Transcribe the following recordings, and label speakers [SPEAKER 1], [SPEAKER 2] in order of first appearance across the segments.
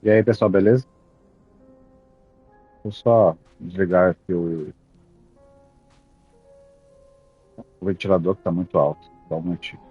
[SPEAKER 1] E aí, pessoal, beleza? Vou só desligar aqui o ventilador que está muito alto. Só um momentinho.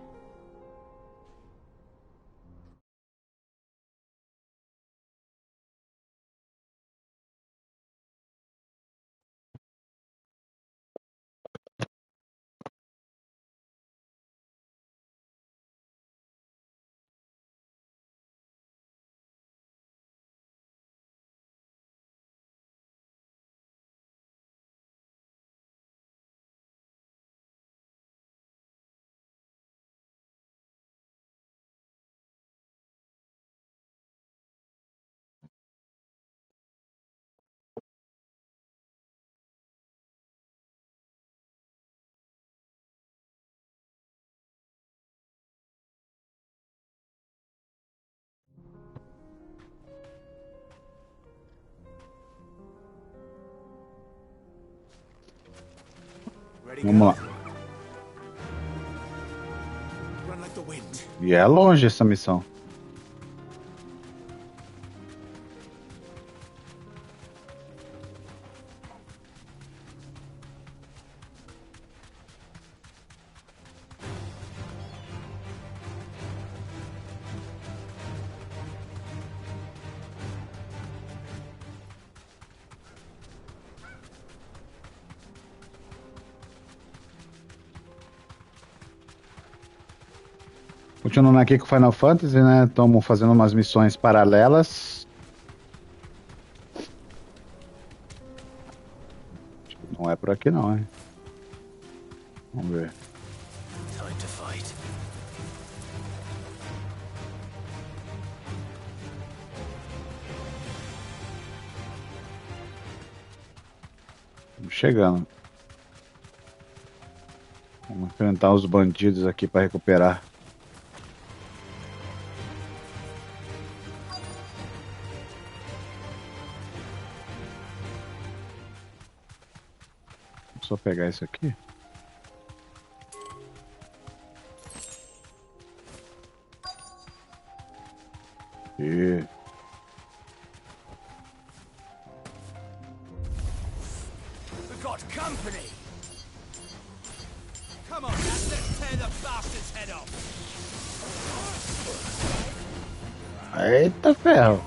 [SPEAKER 2] Ready,
[SPEAKER 1] Vamos
[SPEAKER 2] girl?
[SPEAKER 1] lá.
[SPEAKER 2] Run like the wind.
[SPEAKER 1] E é longe essa missão. Continuando aqui com Final Fantasy, né? Estamos fazendo umas missões paralelas. Não é por aqui não, hein? Vamos ver.
[SPEAKER 2] Time to fight.
[SPEAKER 1] Estamos chegando. Vamos enfrentar os bandidos aqui para recuperar. Vou só pegar isso aqui. E
[SPEAKER 2] We've got company. Come on, lads, let's tear the bastard's head off.
[SPEAKER 1] eita ferro.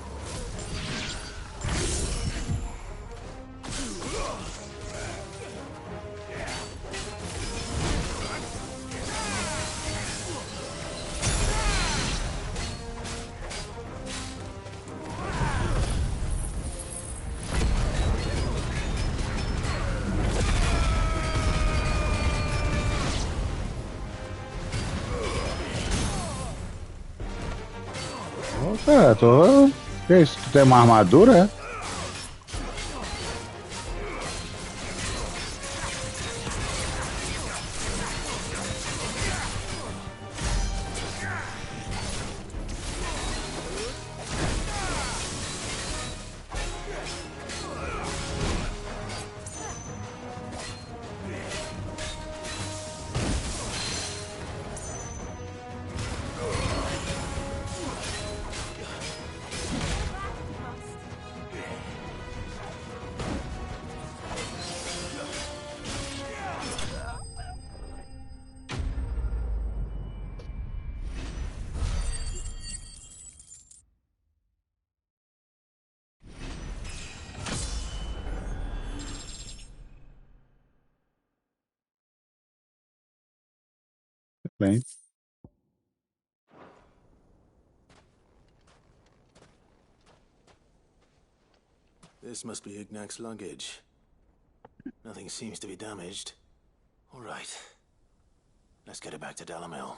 [SPEAKER 1] Opa, tô. Que isso? Tu tem uma armadura? É? Bem.
[SPEAKER 2] This must be Ignac's luggage. Nothing seems to be damaged. All right. Let's get it back to Dalamel.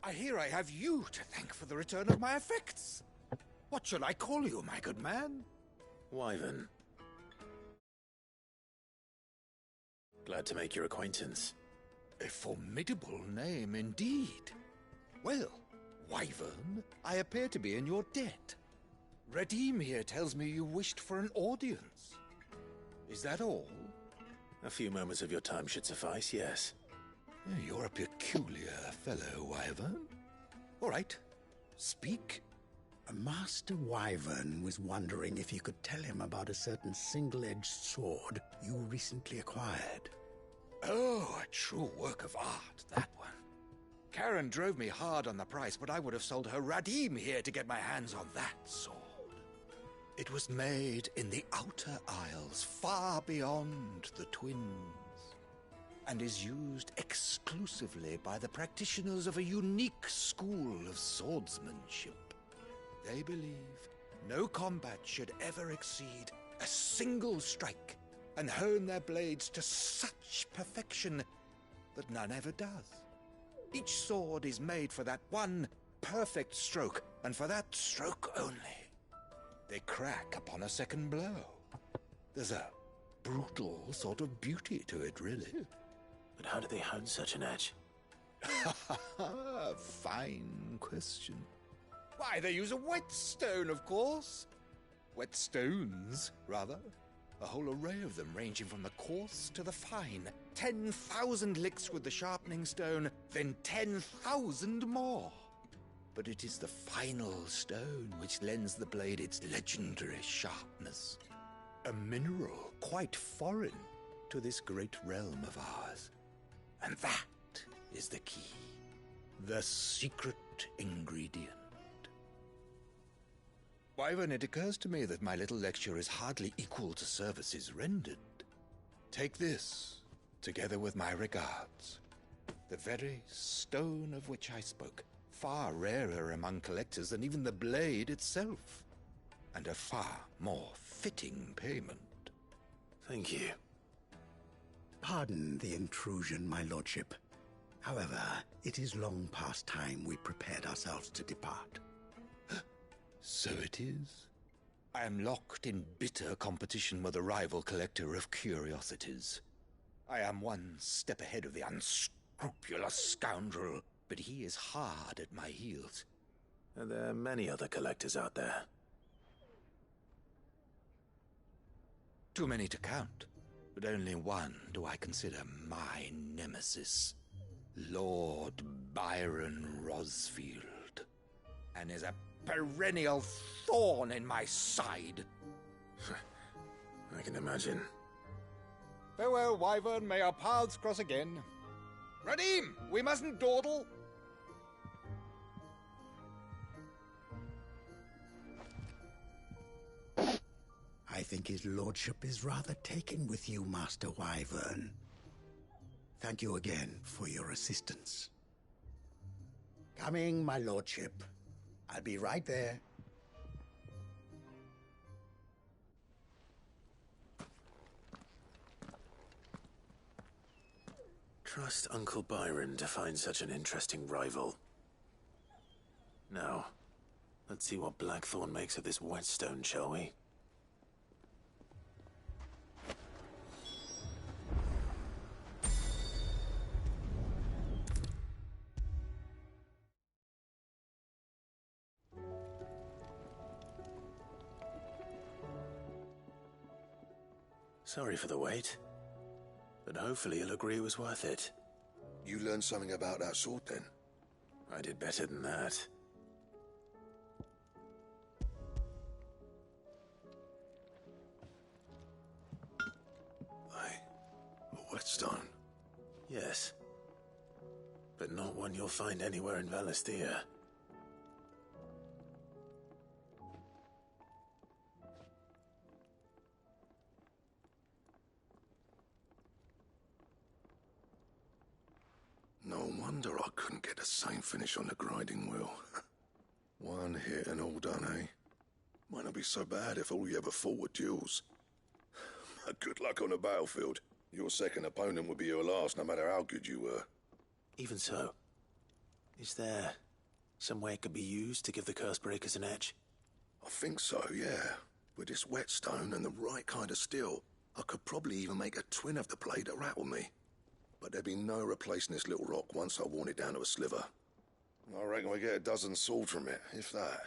[SPEAKER 3] I hear I have you to thank for the return of my effects. What shall I call you, my good man?
[SPEAKER 2] Wyvern. Glad to make your acquaintance.
[SPEAKER 3] A formidable name indeed. Well, Wyvern, I appear to be in your debt. Redeem here tells me you wished for an audience. Is that all?
[SPEAKER 2] A few moments of your time should suffice, yes.
[SPEAKER 3] You're a peculiar fellow, Wyvern. All right, speak.
[SPEAKER 4] Master Wyvern was wondering if you could tell him about a certain single-edged sword you recently acquired.
[SPEAKER 3] Oh, a true work of art, that one. Karen drove me hard on the price, but I would have sold her Radim here to get my hands on that sword. It was made in the Outer Isles, far beyond the Twins, and is used exclusively by the practitioners of a unique school of swordsmanship. They believe no combat should ever exceed a single strike, and hone their blades to such perfection that none ever does. Each sword is made for that one perfect stroke, and for that stroke only. They crack upon a second blow. There's a brutal sort of beauty to it, really.
[SPEAKER 2] But how do they hone such an edge?
[SPEAKER 3] Fine question. Why, they use a whetstone, of course. Whetstones, rather. A whole array of them, ranging from the coarse to the fine. 10,000 licks with the sharpening stone, then 10,000 more. But it is the final stone which lends the blade its legendary sharpness. A mineral quite foreign to this great realm of ours. And that is the key. The secret ingredient. Wyvern, it occurs to me that my little lecture is hardly equal to services rendered. Take this, together with my regards. The very stone of which I spoke, far rarer among collectors than even the blade itself, and a far more fitting payment.
[SPEAKER 2] Thank you.
[SPEAKER 4] Pardon the intrusion, my lordship. However, it is long past time we prepared ourselves to depart.
[SPEAKER 3] So it is. I am locked in bitter competition with a rival collector of curiosities. I am one step ahead of the unscrupulous scoundrel, but he is hard at my heels.
[SPEAKER 2] And there are many other collectors out there.
[SPEAKER 3] Too many to count, but only one do I consider my nemesis. Lord Byron Rosfield. And is a perennial thorn in my side.
[SPEAKER 2] I can imagine.
[SPEAKER 3] Farewell, Wyvern. May our paths cross again. Radim, we mustn't dawdle.
[SPEAKER 4] I think his lordship is rather taken with you, Master Wyvern. Thank you again for your assistance. Coming, my lordship. I'll be right there.
[SPEAKER 2] Trust Uncle Byron to find such an interesting rival. Now, let's see what Blackthorn makes of this whetstone, shall we? Sorry for the wait, but hopefully you'll agree it was worth it.
[SPEAKER 5] You learned something about that sword, then?
[SPEAKER 2] I did better than that.
[SPEAKER 5] A whetstone?
[SPEAKER 2] Yes, but not one you'll find anywhere in Valisthea.
[SPEAKER 5] No wonder I couldn't get the same finish on the grinding wheel. One hit and all done, eh? Might not be so bad if all you ever fought were duels. Good luck on the battlefield. Your second opponent would be your last, no matter how good you were.
[SPEAKER 2] Even so, is there some way it could be used to give the curse breakers an edge?
[SPEAKER 5] I think so, yeah. With this whetstone and the right kind of steel, I could probably even make a twin of the blade that rattled me. But there'd be no replacing this little rock once I worn it down to a sliver. I reckon we get a dozen swords from it, if that.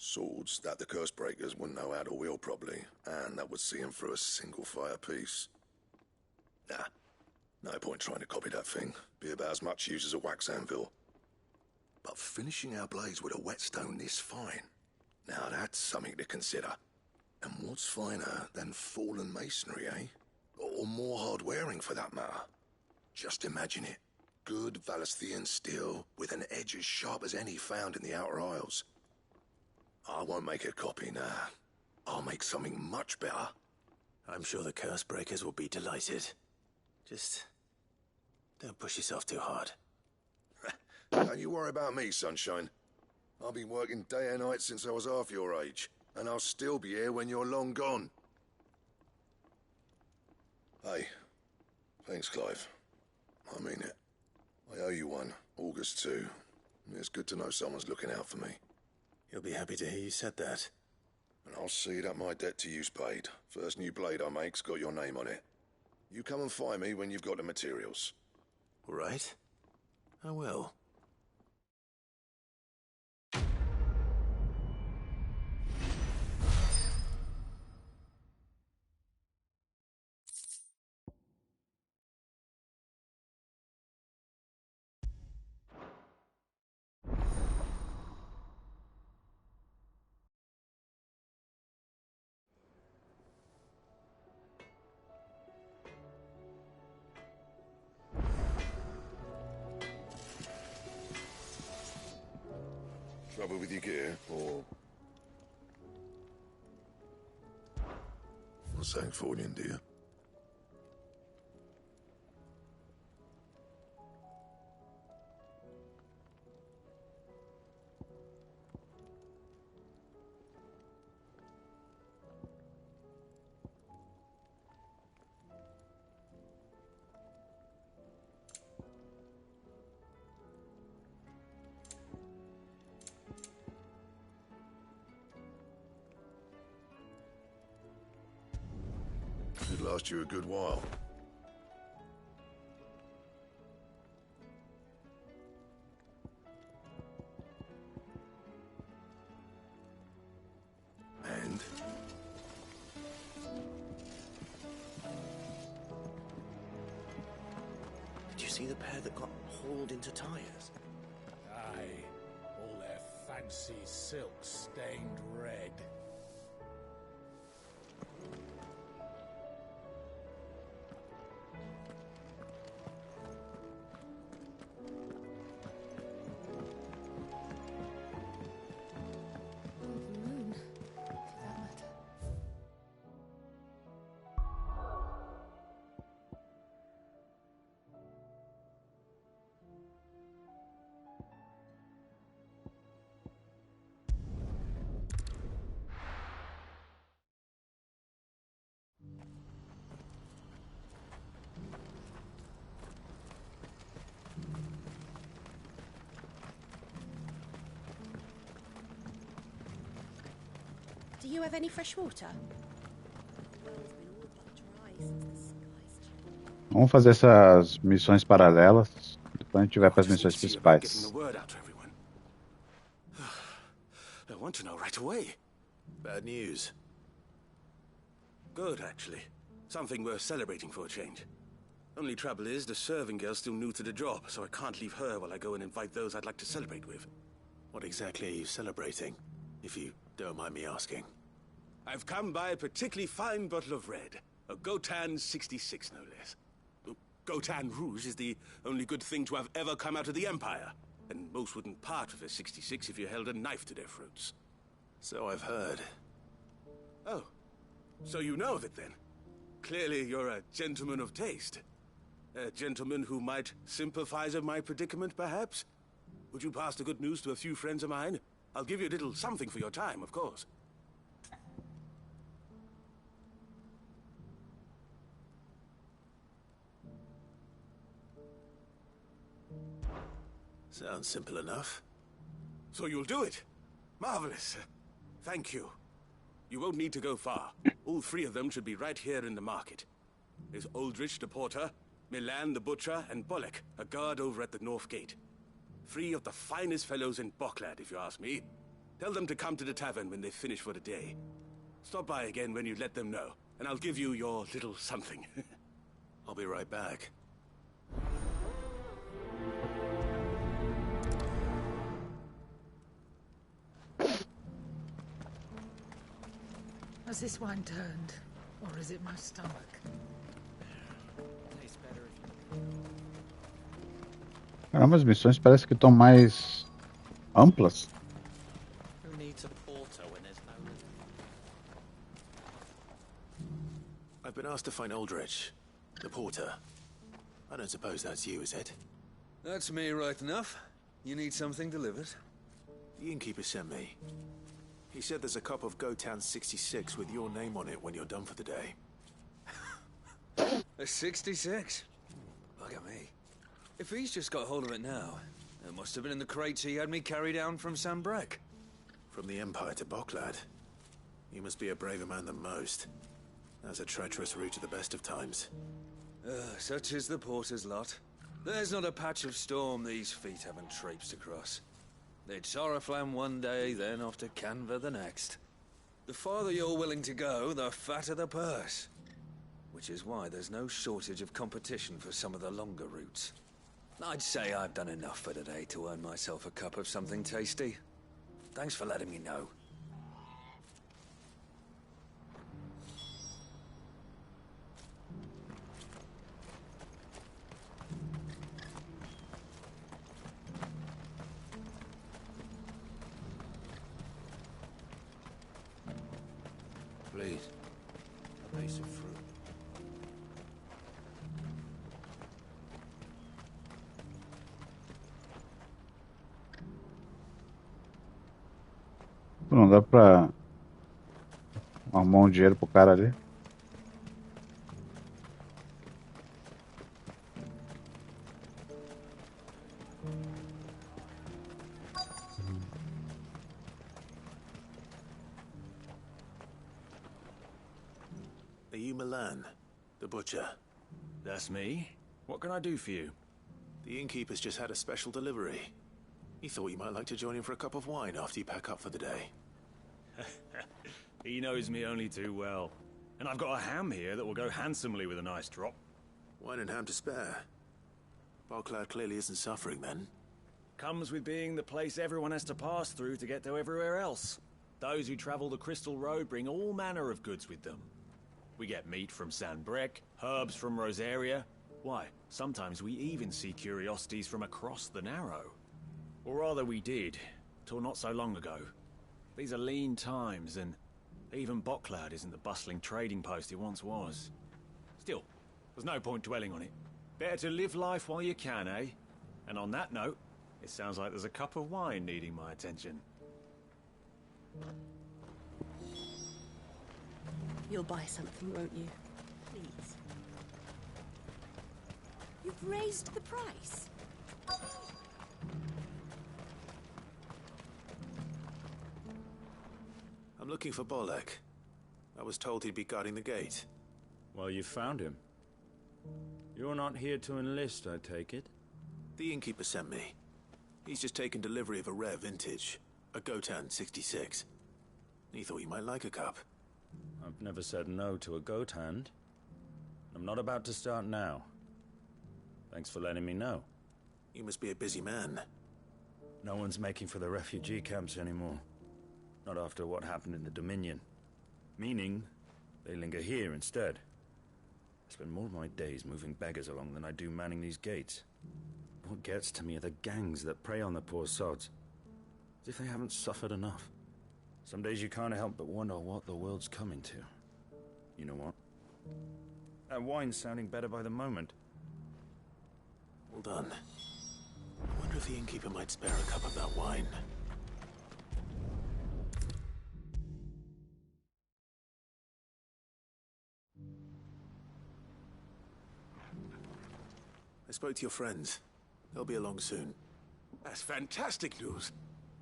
[SPEAKER 5] Swords that the curse breakers wouldn't know how to wield properly, and that would see them through a single fire piece. Nah, no point trying to copy that thing. Be about as much use as a wax anvil. But finishing our blades with a whetstone this fine, now that's something to consider. And what's finer than fallen masonry, eh? Or more hard-wearing, for that matter. Just imagine it. Good Valisthian steel, with an edge as sharp as any found in the Outer Isles. I won't make a copy, nah. I'll make something much better.
[SPEAKER 2] I'm sure the curse breakers will be delighted. Just don't push yourself too hard.
[SPEAKER 5] Don't you worry about me, sunshine. I've been working day and night since I was half your age, and I'll still be here when you're long gone. Hey, thanks, Clive. I mean it. I owe you one, August too. It's good to know someone's looking out for me.
[SPEAKER 2] He'll be happy to hear you said that.
[SPEAKER 5] And I'll see that my debt to you's paid. First new blade I make's got your name on it. You come and find me when you've got the materials.
[SPEAKER 2] All right. I will.
[SPEAKER 5] Trouble with your gear, or... What's saying for you, dear? It'd last you a good while. And?
[SPEAKER 2] Did you see the pair that got hauled into tires?
[SPEAKER 3] Aye, all their fancy silk stained red.
[SPEAKER 6] Do you have any fresh water?
[SPEAKER 1] Vamos fazer essas missões paralelas. Depois a gente vai para as missões principais.
[SPEAKER 2] I want to know right away. Bad news. Good, actually. Something worth celebrating for a change. Only trouble is, the serving girl's still new to the job, so I can't leave her while I go and invite those I'd like to celebrate with. What exactly are you celebrating, if you don't mind me asking? I've come by a particularly fine bottle of red. A Gotan 66, no less. Gotan Rouge is the only good thing to have ever come out of the Empire. And most wouldn't part with a 66 if you held a knife to their throats. So I've heard. Oh, so you know of it then? Clearly you're a gentleman of taste. A gentleman who might sympathize with my predicament, perhaps? Would you pass the good news to a few friends of mine? I'll give you a little something for your time, of course. Sounds simple enough. So you'll do it? Marvelous. Thank you. You won't need to go far. All three of them should be right here in the market. There's Aldrich the porter, Milan the butcher, and Bolek, a guard over at the north gate. Three of the finest fellows in Boklad, if you ask me. Tell them to come to the tavern when they've finished for the day. Stop by again when you let them know, and I'll give you your little something.
[SPEAKER 5] I'll be right back.
[SPEAKER 7] Has this wine turned? Or is it my stomach?
[SPEAKER 1] Caramba, as missões parece que estão mais amplas.
[SPEAKER 8] Who needs a porter when there's no...
[SPEAKER 5] I've been asked to find Aldrich, the porter. I don't suppose that's you, is it?
[SPEAKER 9] That's me right enough. You need something delivered?
[SPEAKER 5] The innkeeper sent me. He said there's a cup of Gotan 66 with your name on it when you're done for the day.
[SPEAKER 9] A 66? Look at me. If he's just got hold of it now, it must have been in the crates he had me carry down from Sanbrek.
[SPEAKER 5] From the Empire to Boklad. You must be a braver man than most. That's a treacherous route to the best of times.
[SPEAKER 9] Such is the porter's lot. There's not a patch of storm these feet haven't traipsed across. It's Oriflamme one day, then off to Canva the next. The farther you're willing to go, the fatter the purse. Which is why there's no shortage of competition for some of the longer routes. I'd say I've done enough for today to earn myself a cup of something tasty. Thanks for letting me know.
[SPEAKER 5] Please, a piece of fruit.
[SPEAKER 1] Não dá pra arrumar um dinheiro pro cara ali.
[SPEAKER 5] Are you Milan, the butcher?
[SPEAKER 10] That's me. What can I do for you?
[SPEAKER 5] The innkeeper's just had a special delivery. He thought you might like to join him for a cup of wine after you pack up for the day.
[SPEAKER 10] He knows me only too well. And I've got a ham here that will go handsomely with a nice drop.
[SPEAKER 5] Wine and ham to spare. Boklad clearly isn't suffering then.
[SPEAKER 10] Comes with being the place everyone has to pass through to get to everywhere else. Those who travel the Crystal Road bring all manner of goods with them. We get meat from Sanbrek, herbs from Rosaria. Why, sometimes we even see curiosities from across the Narrow. Or rather we did, till not so long ago. These are lean times, and even Boklad isn't the bustling trading post it once was. Still, there's no point dwelling on it. Better to live life while you can, eh? And on that note, it sounds like there's a cup of wine needing my attention.
[SPEAKER 6] You'll buy something, won't you? Please. You've raised the price.
[SPEAKER 5] I'm looking for Bolek. I was told he'd be guarding the gate.
[SPEAKER 11] Well, you found him. You're not here to enlist, I take it?
[SPEAKER 5] The innkeeper sent me. He's just taken delivery of a rare vintage, a Gotan 66. He thought you might like a cup.
[SPEAKER 11] I've never said no to a goat hand. I'm not about to start now. Thanks for letting me know.
[SPEAKER 5] You must be a busy man.
[SPEAKER 11] No one's making for the refugee camps anymore. Not after what happened in the Dominion. Meaning, they linger here instead. I spend more of my days moving beggars along than I do manning these gates. What gets to me are the gangs that prey on the poor sods. As if they haven't suffered enough. Some days you can't help but wonder what the world's coming to. You know what? That wine's sounding better by the moment.
[SPEAKER 5] Well done. I wonder if the innkeeper might spare a cup of that wine. I spoke to your friends. They'll be along soon.
[SPEAKER 2] That's fantastic news.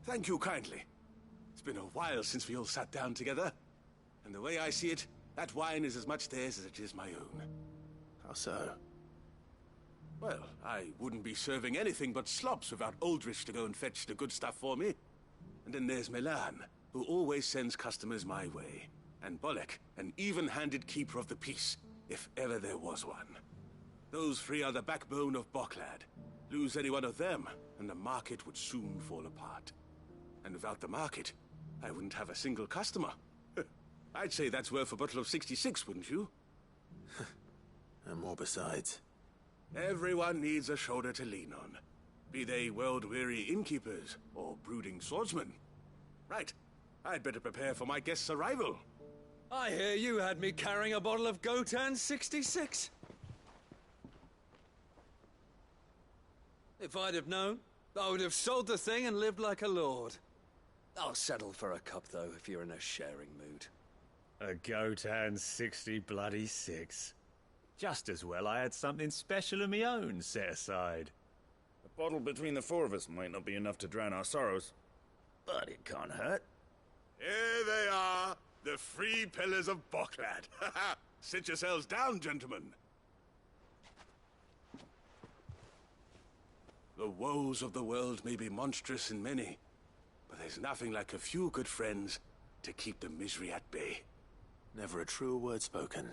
[SPEAKER 2] Thank you kindly. It's been a while since we all sat down together. And the way I see it, that wine is as much theirs as it is my own.
[SPEAKER 5] How so?
[SPEAKER 2] Well, I wouldn't be serving anything but slops without Aldrich to go and fetch the good stuff for me. And then there's Milan, who always sends customers my way. And Bolek, an even-handed keeper of the peace, if ever there was one. Those three are the backbone of Boklad. Lose any one of them, and the market would soon fall apart. And without the market, I wouldn't have a single customer. I'd say that's worth a bottle of 66, wouldn't you?
[SPEAKER 12] And more besides.
[SPEAKER 2] Everyone needs a shoulder to lean on. Be they world-weary innkeepers or brooding swordsmen. Right. I'd better prepare for my guest's arrival.
[SPEAKER 9] I hear you had me carrying a bottle of Gotan 66. If I'd have known, I would have sold the thing and lived like a lord. I'll settle for a cup, though, if you're in a sharing mood.
[SPEAKER 10] A Gotan 66. Just as well I had something special of my own set aside.
[SPEAKER 11] A bottle between the four of us might not be enough to drown our sorrows, but it can't hurt.
[SPEAKER 2] Here they are, the three pillars of Boklad. Sit yourselves down, gentlemen. The woes of the world may be monstrous in many, but there's nothing like a few good friends to keep the misery at bay.
[SPEAKER 12] Never a truer word spoken.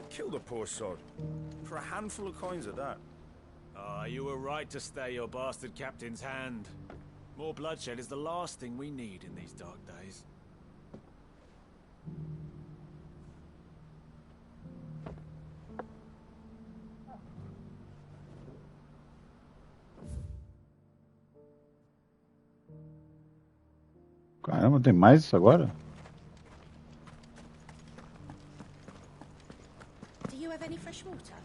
[SPEAKER 11] Kill the poor sod. For a handful of coins of that.
[SPEAKER 10] Ah, you were right to stay your bastard captain's hand. More bloodshed is the last thing we need in these dark days.
[SPEAKER 1] Caramba, tem mais isso agora?
[SPEAKER 6] Do you have any fresh water?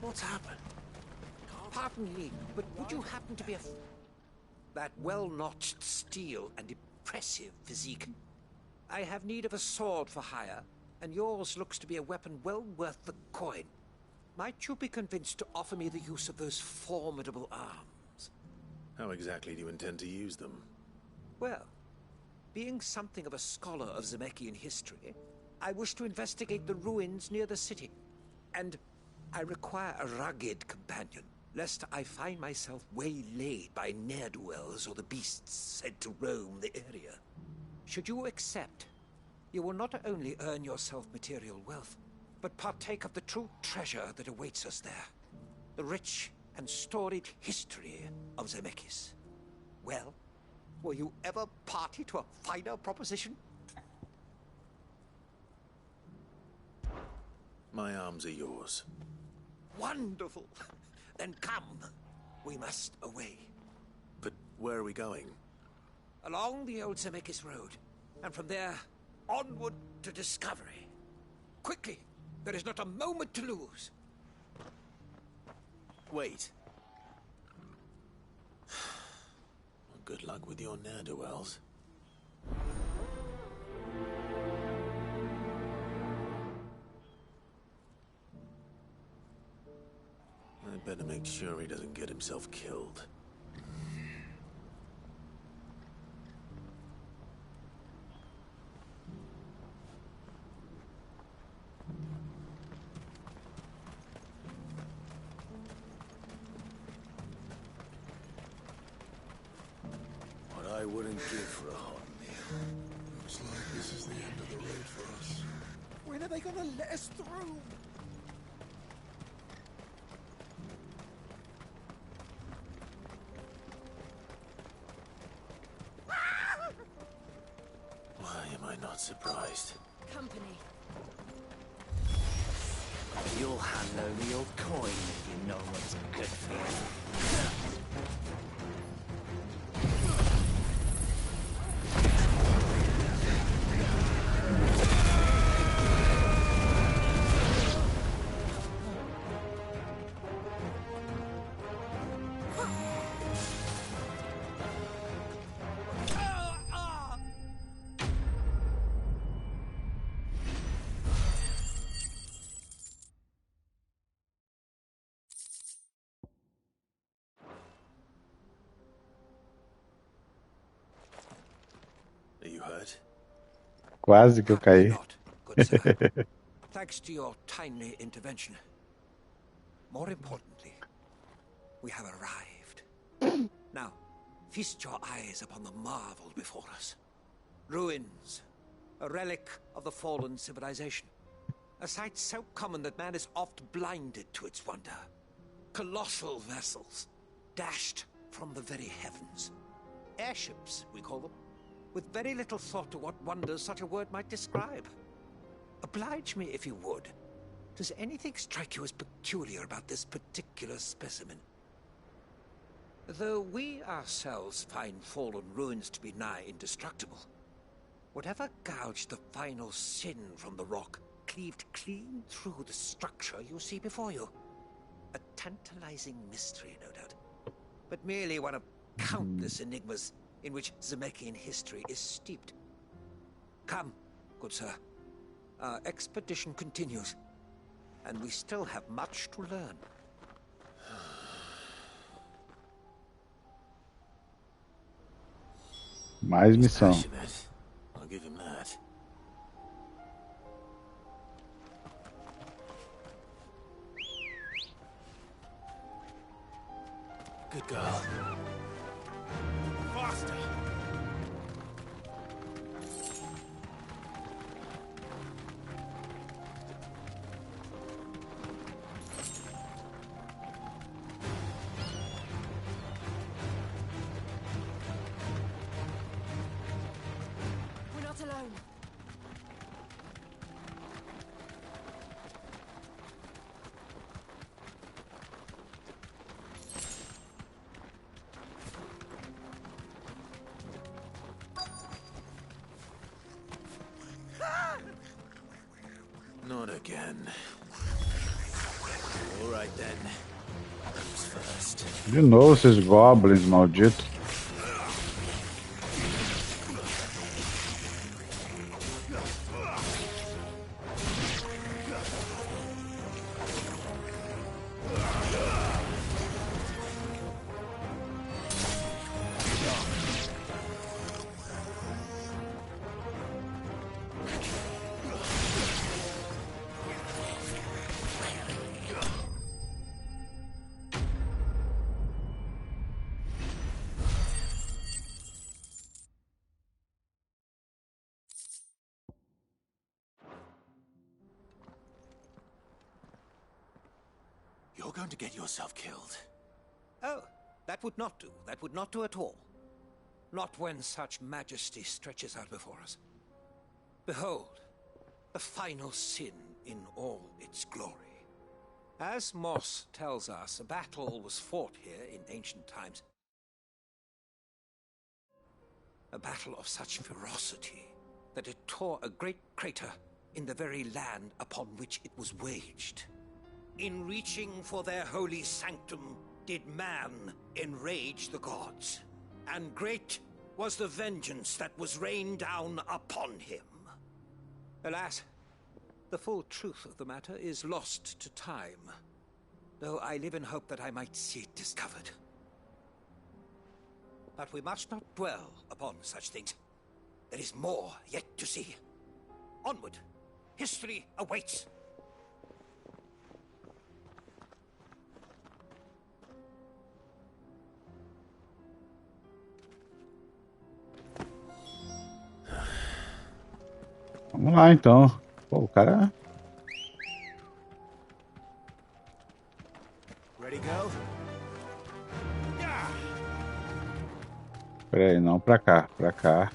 [SPEAKER 12] What's happened?
[SPEAKER 3] Pardon me, but would you happen to be that well-notched steel and impressive physique? I have need of a sword for hire, and yours looks to be a weapon well worth the coin. Might you be convinced to offer me the use of those formidable arms?
[SPEAKER 12] How exactly do you intend to use them?
[SPEAKER 3] Well, being something of a scholar of Zemeckis history, I wish to investigate the ruins near the city. And I require a rugged companion, lest I find myself waylaid by ne'er-do-wells or the beasts said to roam the area. Should you accept, you will not only earn yourself material wealth, but partake of the true treasure that awaits us there. The rich and storied history of Zemeckis. Well, were you ever party to a finer proposition?
[SPEAKER 12] My arms are yours.
[SPEAKER 3] Wonderful! Then come. We must away.
[SPEAKER 12] But where are we going?
[SPEAKER 3] Along the old Zemeckis Road, and from there, onward to discovery. Quickly! There is not a moment to lose.
[SPEAKER 12] Wait. Well, good luck with your ne'er-do-wells. I'd better make sure he doesn't get himself killed. I wouldn't give for a hot meal.
[SPEAKER 5] Looks like this is the end of the road for us.
[SPEAKER 3] When are they gonna let us through?
[SPEAKER 12] Why am I not surprised?
[SPEAKER 6] Company.
[SPEAKER 12] You're You'll hand over your coin if you know what's good for you.
[SPEAKER 2] Are you hurt?
[SPEAKER 1] Quase que eu caí.
[SPEAKER 3] Good sir. Thanks to your timely intervention. More importantly, we have arrived. Now, feast your eyes upon the marvel before us. Ruins, a relic of the fallen civilization. A sight so common that man is oft blinded to its wonder. Colossal vessels, dashed from the very heavens. Airships, we call them, with very little thought to what wonders such a word might describe. Oblige me if you would. Does anything strike you as peculiar about this particular specimen? Though we ourselves find fallen ruins to be nigh indestructible, whatever gouged the final sin from the rock cleaved clean through the structure you see before you. A tantalizing mystery, no doubt, but merely one of countless enigmas in which Zemeckis history is steeped. Come, good sir. Our expedition continues, and we still have much to learn.
[SPEAKER 1] Mais missão.
[SPEAKER 2] Passionate. I'll give him that. Good girl. Faster.
[SPEAKER 6] We're not alone.
[SPEAKER 2] Not again. All right then. Who's first?
[SPEAKER 1] De novo esses goblins malditos.
[SPEAKER 2] You're going to get yourself killed.
[SPEAKER 3] Oh, that would not do. That would not do at all. Not when such majesty stretches out before us. Behold, the final sin in all its glory. As Moss tells us, a battle was fought here in ancient times. A battle of such ferocity that it tore a great crater in the very land upon which it was waged. In reaching for their holy sanctum, did man enrage the gods, and great was the vengeance that was rained down upon him. Alas, the full truth of the matter is lost to time, though I live in hope that I might see it discovered. But we must not dwell upon such things. There is more yet to see. Onward, history awaits.
[SPEAKER 1] Vamos lá então. Pô, o cara.
[SPEAKER 2] Ready, go?
[SPEAKER 1] Pera aí, não, pra cá, pra cá.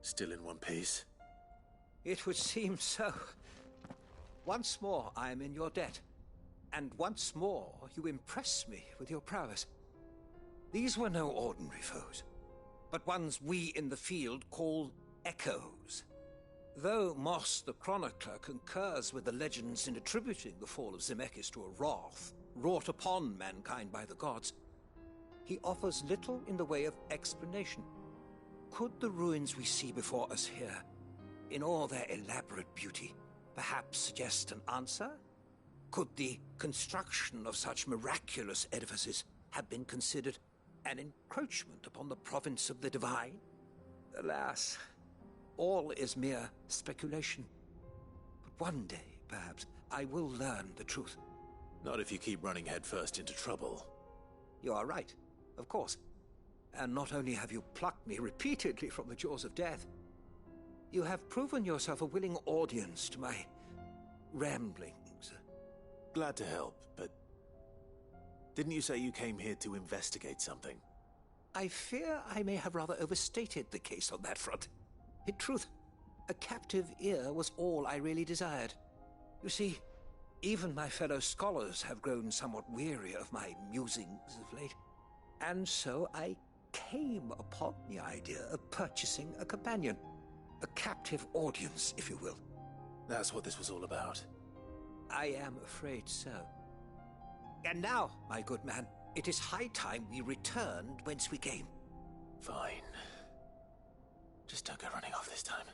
[SPEAKER 2] Still in one piece?
[SPEAKER 13] It would seem so. Once more I am in your debt. And once more you impress me with your prowess. These were no ordinary foes, but ones we in the field call echoes. Though Moss the Chronicler concurs with the legends in attributing the fall of Zemeckis to a wrath wrought upon mankind by the gods, he offers little in the way of explanation. Could the ruins we see before us here, in all their elaborate beauty, perhaps suggest an answer? Could the construction of such miraculous edifices have been considered an encroachment upon the province of the divine? Alas, all is mere speculation. But one day, perhaps, I will learn the truth.
[SPEAKER 2] Not if you keep running headfirst into trouble.
[SPEAKER 13] You are right, of course. And not only have you plucked me repeatedly from the jaws of death, you have proven yourself a willing audience to my ramblings.
[SPEAKER 2] Glad to help, but didn't you say you came here to investigate something?
[SPEAKER 13] I fear I may have rather overstated the case on that front. In truth, a captive ear was all I really desired. You see, even my fellow scholars have grown somewhat weary of my musings of late. And so I came upon the idea of purchasing a companion. A captive audience, if you will.
[SPEAKER 2] That's what this was all about.
[SPEAKER 13] I am afraid so. And now, my good man, it is high time we returned whence we came.
[SPEAKER 2] Fine. Just don't go running off this time.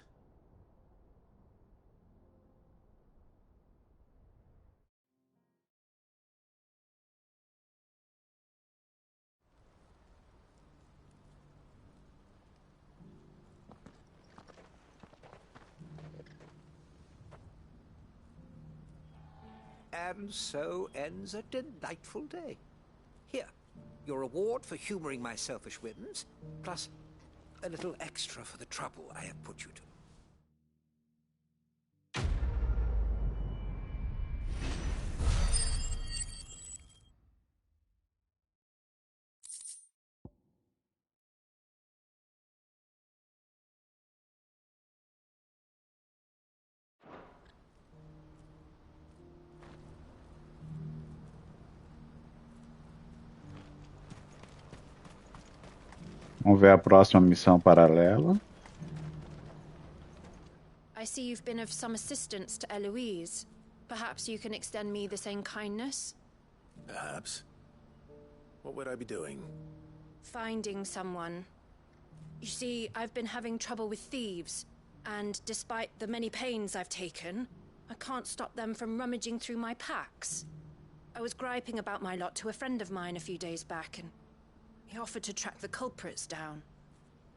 [SPEAKER 13] And so ends a delightful day. Here, your reward for humoring my selfish whims, plus a little extra for the trouble I have put you to.
[SPEAKER 1] Vamos ver a próxima missão paralela.
[SPEAKER 6] I see you've been of some assistance to Eloise. Perhaps you can extend me the same kindness?
[SPEAKER 2] Perhaps. What would I be doing?
[SPEAKER 6] Finding someone. You see, I've been having trouble with thieves, and despite the many pains I've taken, I can't stop them from rummaging through my packs. I was griping about my lot to a friend of mine a few days back, and he offered to track the culprits down.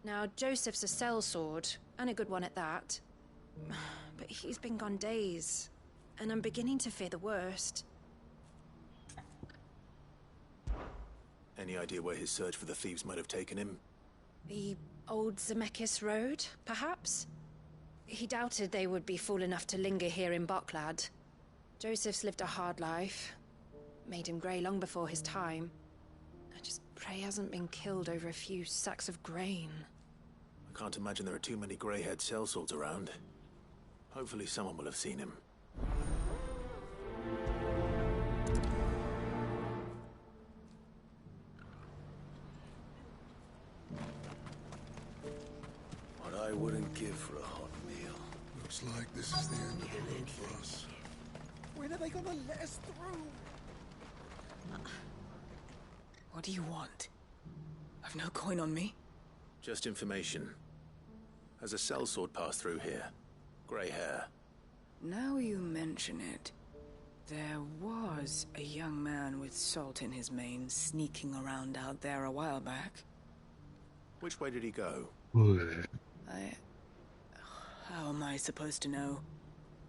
[SPEAKER 6] Now, Joseph's a sellsword, and a good one at that. But he's been gone days, and I'm beginning to fear the worst.
[SPEAKER 2] Any idea where his search for the thieves might have taken him?
[SPEAKER 6] The old Zemeckis Road, perhaps? He doubted they would be fool enough to linger here in Boklad. Joseph's lived a hard life. Made him grey long before his time. I just pray he hasn't been killed over a few sacks of grain.
[SPEAKER 2] I can't imagine there are too many grey-haired sellswords around. Hopefully someone will have seen him.
[SPEAKER 5] What I wouldn't give for a hot meal. Looks like this is the end of the road for us.
[SPEAKER 12] When are they gonna let us through?
[SPEAKER 7] What do you want? I've no coin on me.
[SPEAKER 2] Just information. Has a sellsword passed through here? Grey hair.
[SPEAKER 7] Now you mention it. There was a young man with salt in his mane sneaking around out there a while back.
[SPEAKER 2] Which way did he go?
[SPEAKER 7] How am I supposed to know?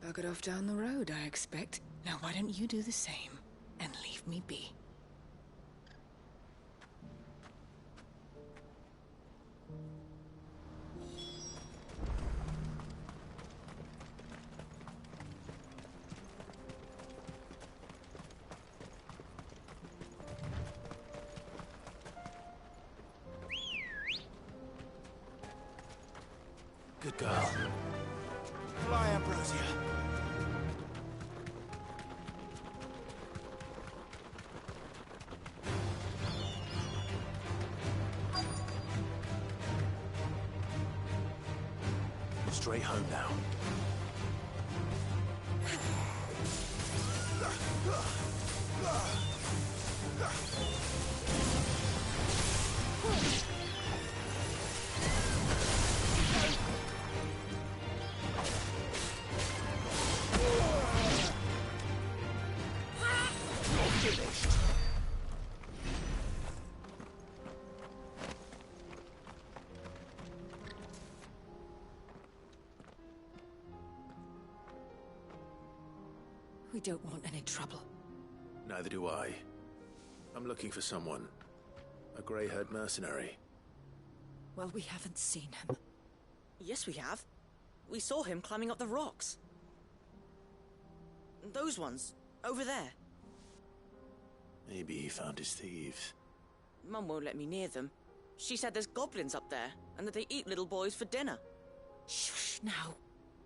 [SPEAKER 7] Buggered off down the road, I expect. Now why don't you do the same and leave me be?
[SPEAKER 2] Good girl.
[SPEAKER 3] Fly, Ambrosia.
[SPEAKER 2] Straight home now.
[SPEAKER 6] We don't want any trouble.
[SPEAKER 2] Neither do I. I'm looking for someone. A grey-haired mercenary.
[SPEAKER 6] Well, we haven't seen him. Yes, we have. We saw him climbing up the rocks. Those ones, over there.
[SPEAKER 2] Maybe he found his thieves.
[SPEAKER 6] Mum won't let me near them. She said there's goblins up there, and that they eat little boys for dinner. Shush, now.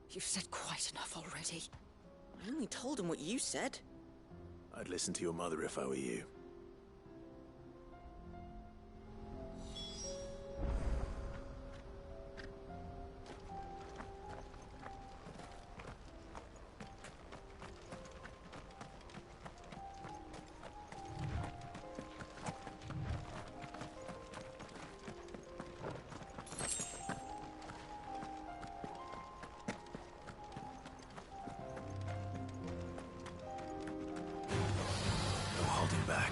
[SPEAKER 6] You've said quite enough already. I only told him what you said.
[SPEAKER 2] I'd listen to your mother if I were you. Back.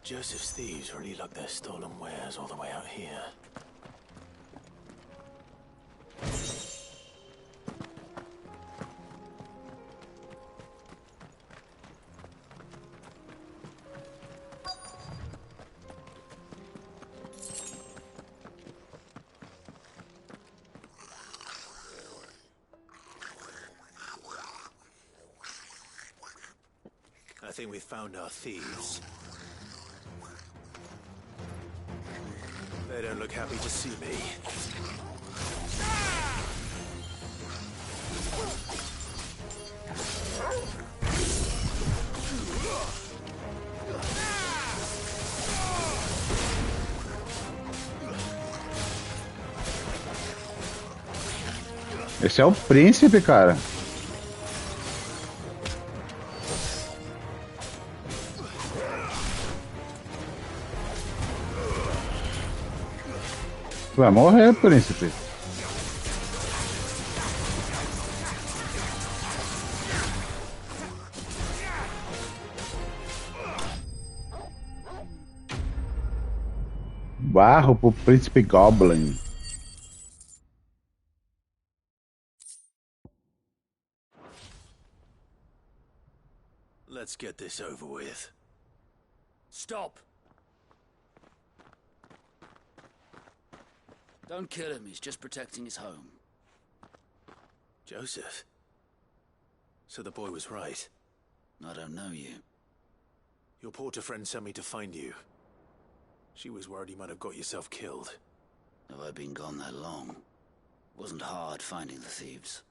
[SPEAKER 2] Joseph's thieves really lug their stolen wares all the way out here. I think we've found our thieves. They don't look happy to see me.
[SPEAKER 1] Esse é o príncipe, cara. Vai morrer, príncipe. Barro pro príncipe Goblin.
[SPEAKER 2] Let's get this over with.
[SPEAKER 14] Stop! Don't kill him, he's just protecting his home.
[SPEAKER 2] Joseph? So the boy was right.
[SPEAKER 14] I don't know you.
[SPEAKER 2] Your porter friend sent me to find you. She was worried you might have got yourself killed.
[SPEAKER 14] Have I been gone that long? It wasn't hard finding the thieves.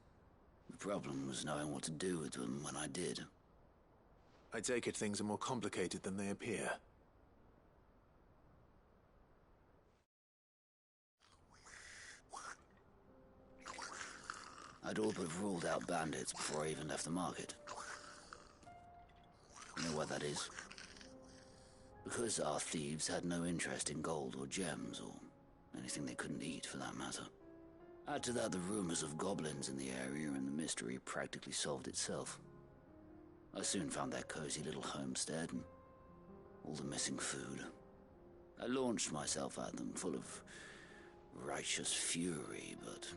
[SPEAKER 14] The problem was knowing what to do with them when I did.
[SPEAKER 2] I take it things are more complicated than they appear.
[SPEAKER 14] I'd all but ruled out bandits before I even left the market. You know why that is? Because our thieves had no interest in gold or gems, or anything they couldn't eat for that matter. Add to that the rumors of goblins in the area, and the mystery practically solved itself. I soon found their cozy little homestead, and all the missing food. I launched myself at them, full of righteous fury, but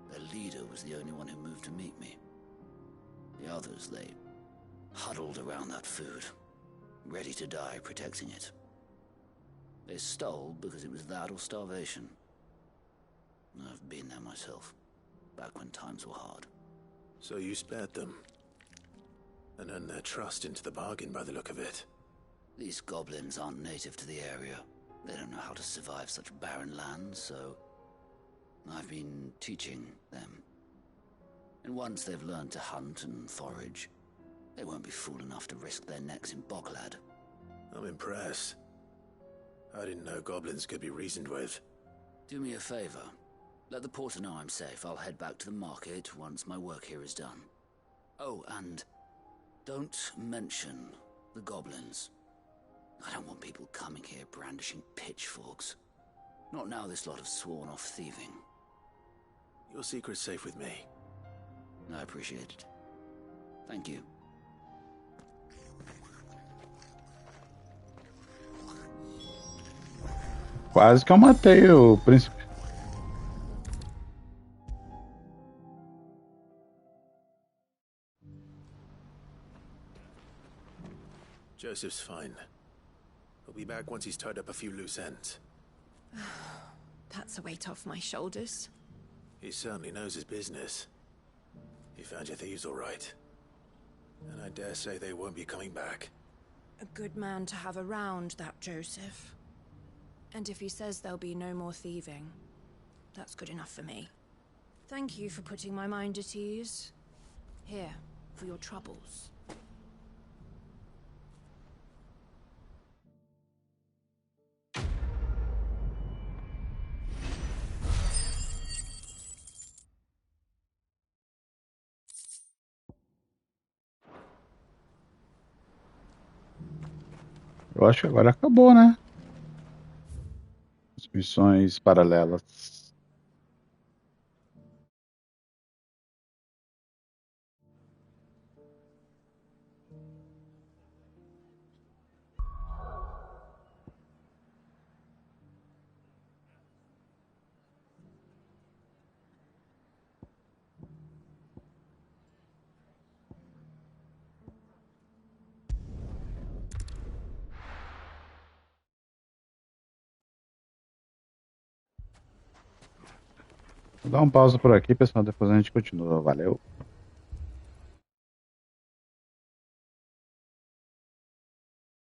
[SPEAKER 14] their leader was the only one who moved to meet me. The others, they huddled around that food, ready to die protecting it. They stole because it was that or starvation. I've been there myself, back when times were hard.
[SPEAKER 2] So you spared them, and earned their trust into the bargain by the look of it.
[SPEAKER 14] These goblins aren't native to the area. They don't know how to survive such barren lands, so I've been teaching them. And once they've learned to hunt and forage, they won't be fool enough to risk their necks in Boglad.
[SPEAKER 2] I'm impressed. I didn't know goblins could be reasoned with.
[SPEAKER 14] Do me a favor. Let the porter know I'm safe. I'll head back to the market once my work here is done. Oh, and don't mention the goblins. I don't want people coming here brandishing pitchforks. Not now this lot have sworn off thieving.
[SPEAKER 2] Your secret's safe with me.
[SPEAKER 14] I appreciate it. Thank you.
[SPEAKER 1] Quase que eu matei o príncipe.
[SPEAKER 2] Joseph's fine. He'll be back once he's tied up a few loose ends.
[SPEAKER 6] That's a weight off my shoulders.
[SPEAKER 2] He certainly knows his business. He found your thieves all right. And I dare say they won't be coming back.
[SPEAKER 6] A good man to have around, that Joseph. And if he says there'll be no more thieving, that's good enough for me. Thank you for putting my mind at ease. Here, for your troubles.
[SPEAKER 1] Eu acho que agora acabou, né? As missões paralelas. Vou dar um pausa por aqui, pessoal. Depois a gente continua. Valeu.